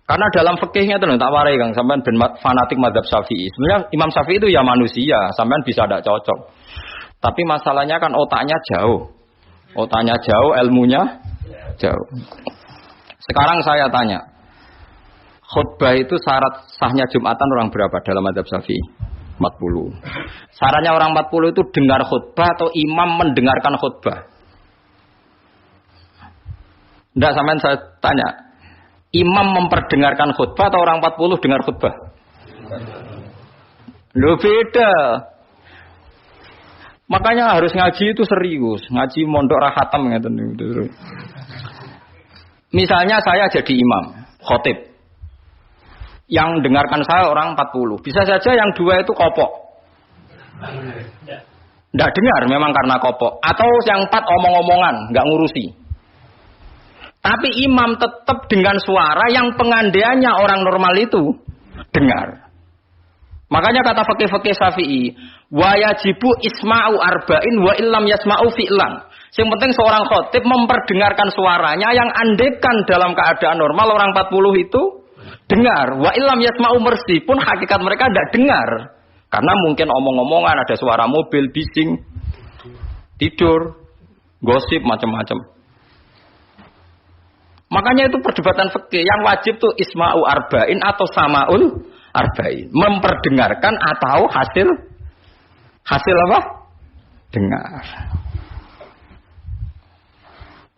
Karena dalam fikihnya itu tak warai Kang, sampean ben fanatik mazhab Syafi'i. Sebenarnya Imam Syafi'i itu ya manusia, sampean bisa tidak cocok. Tapi masalahnya kan otaknya jauh. Otaknya jauh, ilmunya jauh. Sekarang saya tanya, khutbah itu syarat sahnya Jumatan orang berapa dalam mazhab Syafi'i? 40. Syaratnya orang 40 itu dengar khutbah atau imam mendengarkan khutbah? Enggak, sampean saya tanya. Imam memperdengarkan khutbah atau orang 40 dengar khutbah? Loh beda. Makanya harus ngaji itu serius. Ngaji mondok rahatam gitu. Misalnya saya jadi imam, khotib. Yang dengarkan saya orang 40. Bisa saja yang dua itu kopok. Enggak dengar memang karena kopok. Atau yang 4 omong-omongan, enggak ngurusi. Tapi imam tetap dengan suara yang pengandaiannya orang normal itu dengar. Makanya kata fikih-fikih Syafi'i, wa yajibu isma'u arba'in wa illam yasma'u fi'lan. Yang penting seorang khotib memperdengarkan suaranya yang andekan dalam keadaan normal orang 40 itu dengar. Wa illam yasma'u meskipun hakikat mereka tidak dengar. Karena mungkin omong-omongan, ada suara mobil, bising, tidur, gosip, macam-macam. Makanya itu perdebatan fikih yang wajib tuh isma'u arba'in atau sama'ul arba'in. Memperdengarkan atau hasil apa? Dengar.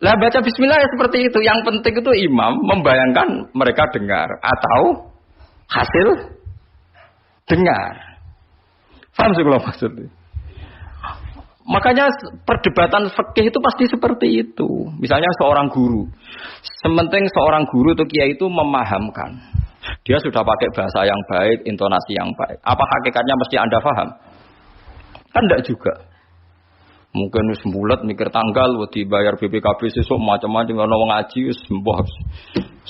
Lah baca bismillah ya seperti itu. Yang penting itu imam membayangkan mereka dengar atau hasil dengar. Paham sih kalau maksudnya? Makanya perdebatan fikih itu pasti seperti itu. Misalnya seorang guru. Sementing seorang guru atau kiai itu memahamkan. Dia sudah pakai bahasa yang baik, intonasi yang baik. Apa hakikatnya mesti Anda paham? Kan enggak juga. Mungkin wis bulet mikir tanggal, dibayar BPKB sesuk macam-macam ono wong ngaji wis mbah.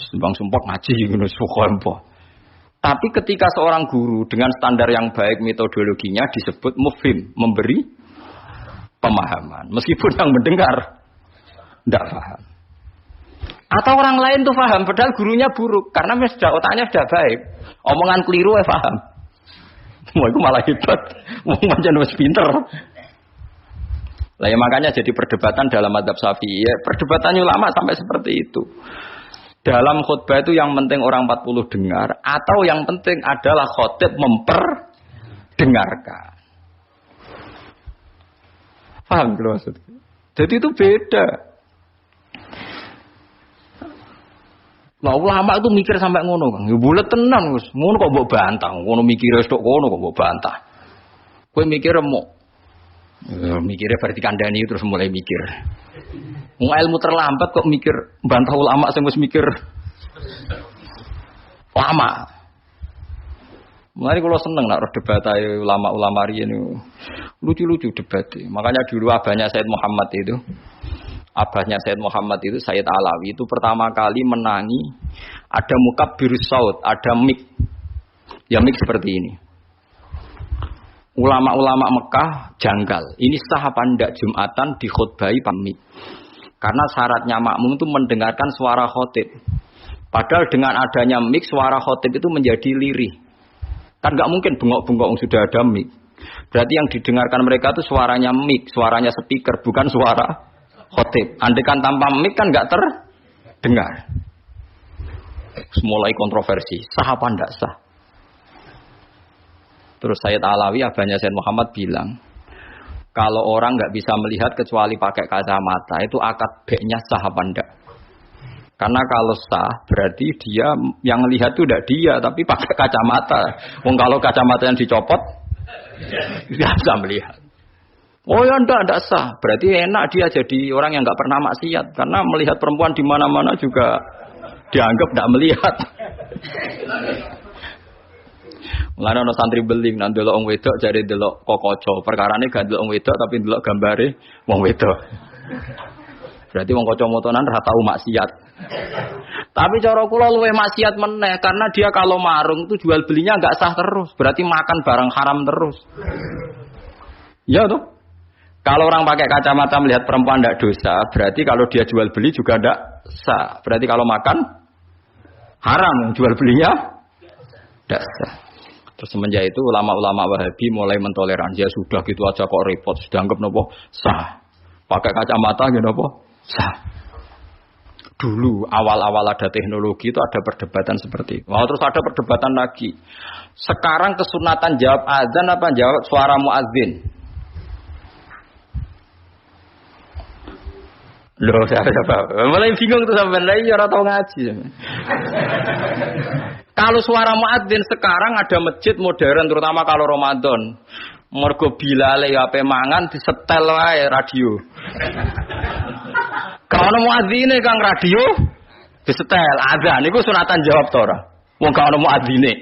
Sembang sumpah ngaji ngono pokoke. Tapi ketika seorang guru dengan standar yang baik metodologinya disebut mufhim, memberi pemahaman, meskipun yang mendengar tidak paham. Atau orang lain tuh paham, padahal gurunya buruk, karena sudah otaknya sudah baik, omongan keliru paham. Wah itu malah hebat, mau macam wis pinter. Lah ya makanya jadi perdebatan dalam mazhab Syafi'i, ya, perdebatan ulama sampai seperti itu. Dalam khutbah itu yang penting orang 40 dengar, atau yang penting adalah khotib memperdengarkan. Paham belum maksudnya? Jadi itu beda. Nah ulama itu mikir sampai ngono kan. Ya bulet tenan Gus. Ngono kok mbok bantah. Ngono mikire tok ngono kok mbok bantah. Kowe mikir remuk. Ya mikire berarti kandhani terus mulai mikir. Wong ilmu terlambat kok mikir bantah ulama sing wis mikir lama. Mulai kalau seneng nak debat ayo ulama-ulama riyen lucu-lucu debat. Makanya dulu abahnya Said Muhammad itu Said Alawi itu pertama kali menangi ada mukabbirus saut, ada mik. Ya mik seperti ini. Ulama-ulama Mekah janggal. Ini sah apa ndak Jumatan dikhutbahi pamik. Karena syaratnya makmum itu mendengarkan suara khotib. Padahal dengan adanya mik suara khotib itu menjadi lirih. Kan nggak mungkin bengok-bengok sudah ada mic. Berarti yang didengarkan mereka itu suaranya mic, suaranya speaker, bukan suara khotib. Andai kan tanpa mic kan nggak terdengar. Mulai kontroversi, sah apa ndak sah? Terus Sayyid Alawi, abahnya Sayyid Muhammad bilang, kalau orang nggak bisa melihat kecuali pakai kacamata, itu akad B-nya sah apa ndak? Karena kalau sah berarti dia yang lihat itu tidak dia tapi pakai kacamata. Wong kalau kacamata yang dicopot tidak bisa melihat. Oh ya enggak sah. Berarti enak dia jadi orang yang enggak pernah maksiat karena melihat perempuan di mana-mana juga dianggap tidak melihat. Mulane ana santri beling nang delok wong wedok jare delok kokoco. Perkarane gak delok wong wedok tapi delok gambare wong wedok. Berarti wong kacamataan ora tau maksiat. Tapi cara kula luwih maksiat meneh karena dia kalau marung itu jual belinya enggak sah terus, berarti makan barang haram terus. Ya tuh. Kalau orang pakai kacamata melihat perempuan enggak dosa, berarti kalau dia jual beli juga enggak sah. Berarti kalau makan haram, jual belinya tidak sah. Terus semenjak itu ulama-ulama Wahabi mulai mentoleransi, ya sudah gitu aja kok repot, sudah anggap nopo sah. Pakai kacamata gitu nopo sah. Dulu awal-awal ada teknologi itu ada perdebatan seperti itu. Terus ada perdebatan lagi. Sekarang kesunatan jawab azan apa jawab suara muadzin? Loh, siapa? Mulai bingung tuh sampai lagi orang tahu ngaji. Kalau suara muadzin sekarang ada masjid modern terutama kalau Ramadan. Mergo bilale ape mangan disetel wae radio. Kalau muadzine Kang radio disetel azan niku sunatan jawab to ora? Wong gak ono muadzine.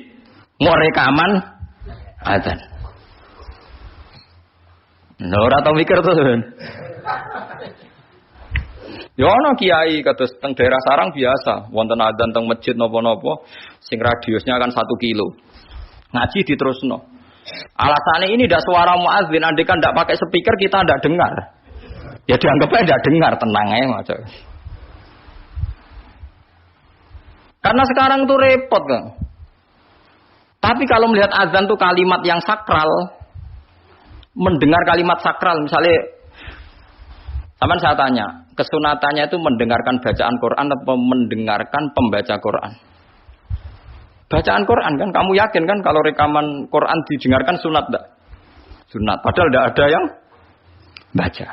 Mau rekaman azan. Nah, ora tau mikir to. Ya ana kiai kados teng daerah sarang biasa, wonten adzan teng masjid napa-napa sing radiusnya kan 1 kilo. Ngaji diterusno. Alasannya ini tidak suara muadzin, andekan tidak pakai speaker kita tidak dengar. Ya dianggapnya tidak dengar, tenang aja macam. Karena sekarang tuh repot kan. Tapi kalau melihat azan tuh kalimat yang sakral, mendengar kalimat sakral, misalnya, sama saya tanya, kesunatannya itu mendengarkan bacaan Quran atau mendengarkan pembaca Quran? Bacaan Quran kan, kamu yakin kan kalau rekaman Quran didengarkan sunat enggak? Sunat, padahal tidak ada yang baca.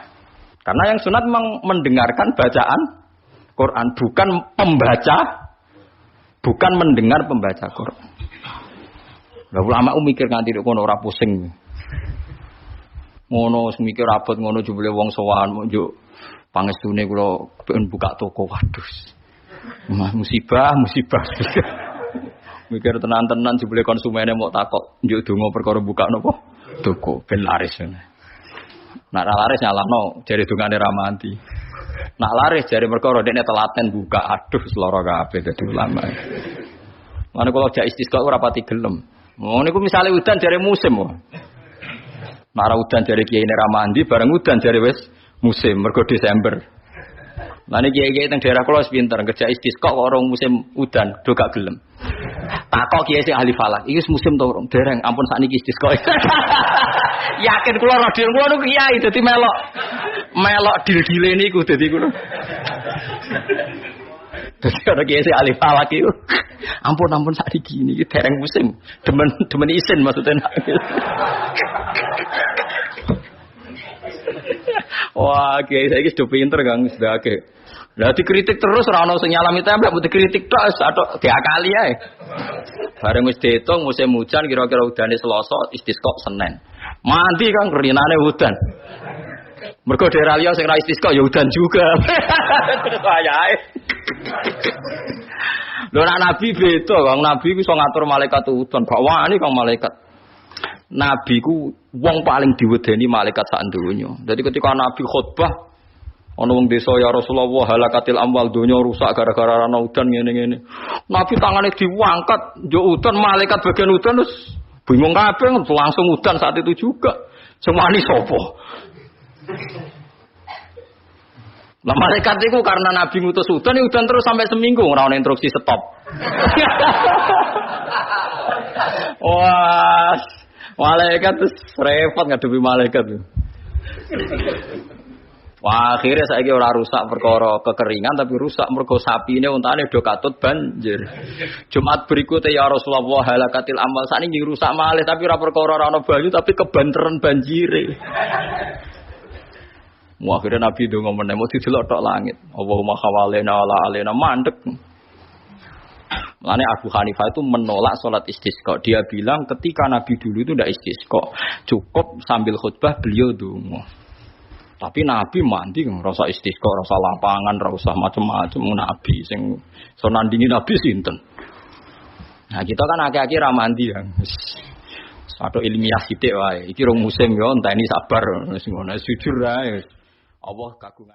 Karena yang sunat memang mendengarkan bacaan Quran, bukan pembaca, bukan mendengar pembaca Quran. Lah ulama mikir nganti kono ora pusing. Ngono mikir abot ngono jebule wong sowan njuk pangestune kula pengen buka toko. Waduh. Musibah. Mikir tenan-tenan jebule konsumennya mau takok njuk donga perkara buka napa toko ben laris. Nak laris nyalahno jare dongane ra mati. Nak laris jare perkara dekne telaten buka. Aduh seloro kabeh dadi ulama. Mane kula jak istisqa ora pati gelem. Niku misale udan jare musim. Nara udan jare kiai ra mandi bareng udan jare wis musim mergo Desember. Lah niki kiai-kiai teng daerah kula wis pinter kerja istisqa kok ora musim udan do gak gelem. Takok kiai sing ahli falak, iki musim to urung dereng, ampun sakniki istisqa. Yakin kula radio kula niku kiai dadi melok dil-dile niku dadi kula. Dadi ana kiai sing ahli falak iku. Ampun sakniki niki dereng musim. Demen isin maksudnya. Wah, kiai saiki sudah pinter Kang, sudah akeh. Lah dikritik terus ora ono sing nyalami tembak, mbok dikritik tok atau diakali ae. Bareng wis diitung musim hujan kira-kira udane Selasa, istisqa Senin. Mandi Kang rinane udan. Mergo daerah liya sing ra istisqa ya udan juga. Terus wayahe. Lho nek nabi beda, Kang. Nabi ku iso ngatur malaikat udan, gak wani Kang malaikat. Nabi ku wong paling diwedeni malaikat sak donya. Dadi ketika Nabi khutbah ana wong desa ya Rasulullah halakatil amwal donya rusak gara-gara ana udan ngene-ngene. Nabi tangane diangkat, njuk udan malaikat bagian udan terus bingung kabeh langsung udan saat itu juga. Sing wani sapa? Lah malaikat iku karena Nabi ngutus udan terus sampai seminggu ora ana instruksi stop. Wah, malaikat terus repot ngadepi malaikat. Wah, akhirnya saiki ora rusak perkara kekeringan tapi rusak mergo sapine untane do katut banjir. Jumat berikutnya ya Rasulullah halakatil amal sakniki rusak malih tapi ora perkara ora ana banyu tapi kebanteran banjire. Wah, akhirnya Nabi ndonga meneh mesti delok tok langit. Allahumma khawalena ala alena mandek. Makanya Abu Hanifah itu menolak sholat istisqa. Dia bilang ketika Nabi dulu itu tidak istisqa, cukup sambil khutbah beliau donga. Tapi Nabi mandi rasa istisqa, rasa lapangan, rasa macam-macam Nabi sing so nandingi Nabi sinten. Nah, kita kan akeh-akeh ra mandi ya. Satu ilmiah sithik wae. Iki rong musim yo enteni sabar wis ngono jujur ae. Allah kagungan